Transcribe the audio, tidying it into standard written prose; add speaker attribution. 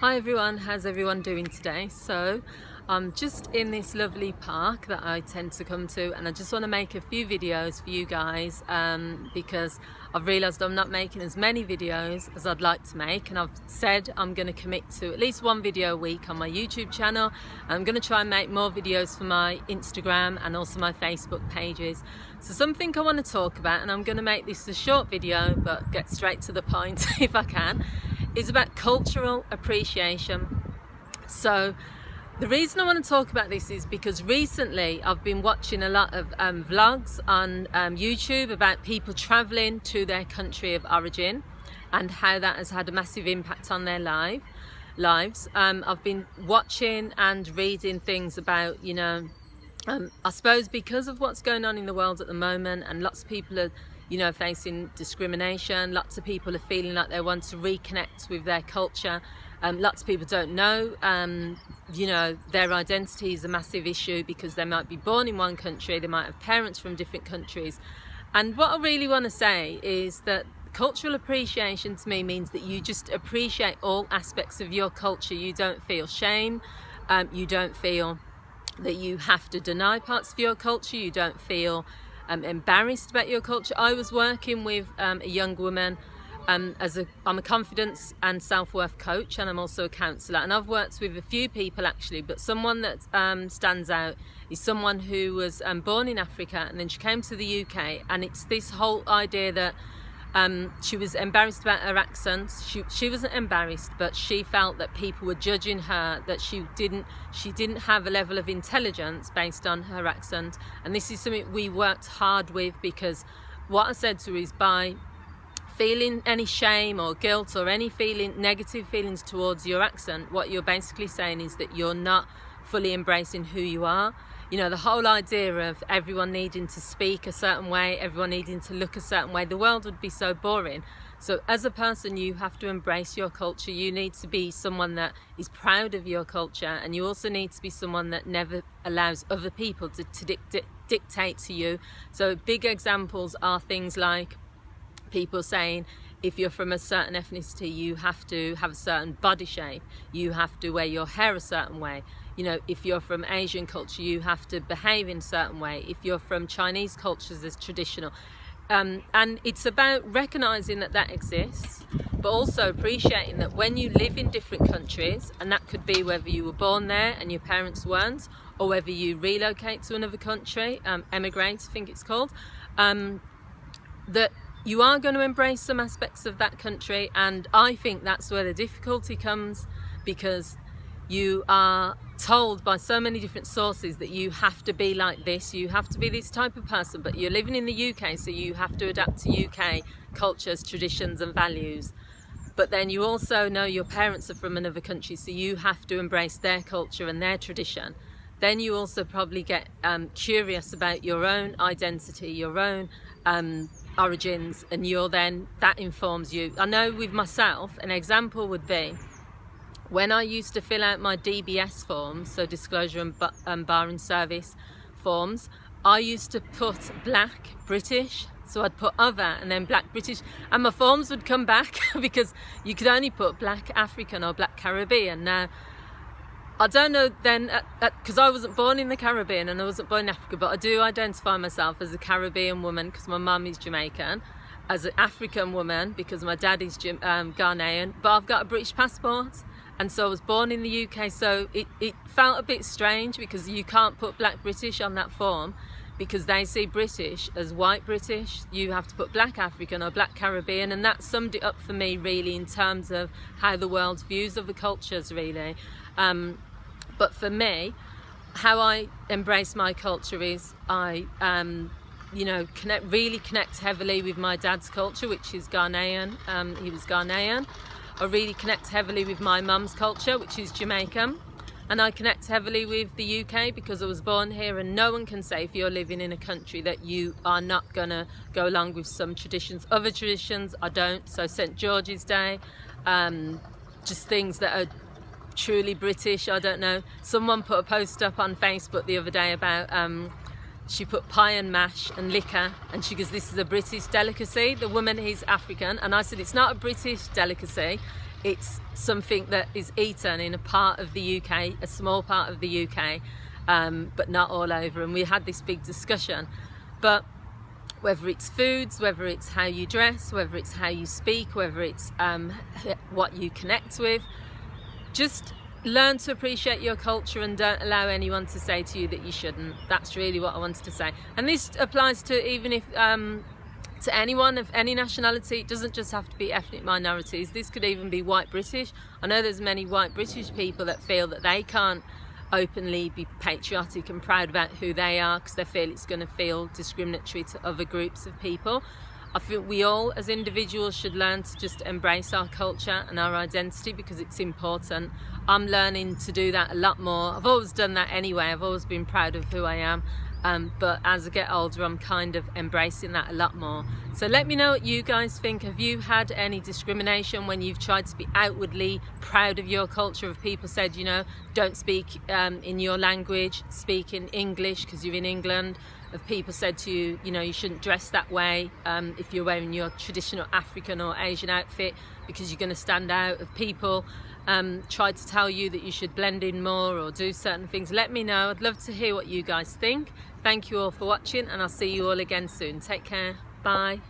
Speaker 1: Hi everyone, how's everyone doing today? So I'm just in this lovely park that I tend to come to, and I just want to make a few videos for you guys because I've realised I'm not making as many videos as I'd like to make, and I've said I'm going to commit to at least one video a week on my YouTube channel. I'm going to try and make more videos for my Instagram and also my Facebook pages. So something I want to talk about, and I'm going to make this a short video but get straight to the point if I can, is about cultural appreciation. So the reason I want to talk about this is because recently I've been watching a lot of vlogs on YouTube about people traveling to their country of origin and how that has had a massive impact on their lives. I've been watching and reading things about, I suppose because of what's going on in the world at the moment, and lots of people are facing discrimination. Lots of people are feeling like they want to reconnect with their culture. Lots of people don't know, their identity is a massive issue because they might be born in one country, they might have parents from different countries. And what I really want to say is that cultural appreciation to me means that you just appreciate all aspects of your culture. You don't feel shame, you don't feel that you have to deny parts of your culture, you don't feel embarrassed about your culture. I was working with a young woman. I'm a confidence and self-worth coach, and I'm also a counsellor, and I've worked with a few people actually, but someone that stands out is someone who was born in Africa, and then she came to the UK, and it's this whole idea that she was embarrassed about her accent. She wasn't embarrassed, but she felt that people were judging her, that she didn't have a level of intelligence based on her accent. And this is something we worked hard with, because what I said to her is, by feeling any shame or guilt or any negative feelings towards your accent, what you're basically saying is that you're not fully embracing who you are. The whole idea of everyone needing to speak a certain way, everyone needing to look a certain way, the world would be so boring. So as a person, you have to embrace your culture. You need to be someone that is proud of your culture, and you also need to be someone that never allows other people to dictate to you. So big examples are things like people saying, if you're from a certain ethnicity, you have to have a certain body shape, you have to wear your hair a certain way. If you're from Asian culture, you have to behave in a certain way. If you're from Chinese cultures, it's traditional. And it's about recognizing that exists, but also appreciating that when you live in different countries, and that could be whether you were born there and your parents weren't, or whether you relocate to another country, emigrate, I think it's called, that you are going to embrace some aspects of that country. And I think that's where the difficulty comes, because you are told by so many different sources that you have to be like this, you have to be this type of person, but you're living in the UK, so you have to adapt to UK cultures, traditions and values. But then you also know your parents are from another country, so you have to embrace their culture and their tradition. Then you also probably get curious about your own identity, your own origins, and that informs you. I know with myself, an example would be when I used to fill out my DBS forms, so disclosure and bar and service forms, I used to put black British, so I'd put other and then black British, and my forms would come back because you could only put black African or black Caribbean. Now I don't know then, because I wasn't born in the Caribbean and I wasn't born in Africa, but I do identify myself as a Caribbean woman because my mum is Jamaican, as an African woman because my dad is Ghanaian, but I've got a British passport, and so I was born in the UK. So it felt a bit strange because you can't put black British on that form because they see British as white British. You have to put black African or black Caribbean, and that summed it up for me really in terms of how the world views other cultures really. But for me, how I embrace my culture is I connect heavily with my dad's culture, which is Ghanaian. He was Ghanaian. I really connect heavily with my mum's culture, which is Jamaican. And I connect heavily with the UK because I was born here, and no one can say if you're living in a country that you are not gonna go along with some traditions. Other traditions I don't, so St George's Day, just things that are truly British. I don't know, someone put a post up on Facebook the other day about she put pie and mash and liquor, and she goes, this is a British delicacy. The woman is African, and I said it's not a British delicacy, it's something that is eaten in a part of the UK, a small part of the UK, but not all over. And we had this big discussion. But whether it's foods, whether it's how you dress, whether it's how you speak, whether it's what you connect with, just learn to appreciate your culture and don't allow anyone to say to you that you shouldn't. That's really what I wanted to say. And this applies to even if to anyone of any nationality. It doesn't just have to be ethnic minorities. This could even be white British. I know there's many white British people that feel that they can't openly be patriotic and proud about who they are because they feel it's going to feel discriminatory to other groups of people. I think we all as individuals should learn to just embrace our culture and our identity because it's important. I'm learning to do that a lot more. I've always done that anyway. I've always been proud of who I am. But as I get older, I'm kind of embracing that a lot more. So let me know what you guys think. Have you had any discrimination when you've tried to be outwardly proud of your culture? Have people said, you know, don't speak in your language, speak in English because you're in England? Have people said to you, you know, you shouldn't dress that way if you're wearing your traditional African or Asian outfit because you're going to stand out? Have people tried to tell you that you should blend in more or do certain things? Let me know. I'd love to hear what you guys think. Thank you all for watching, and I'll see you all again soon. Take care. Bye.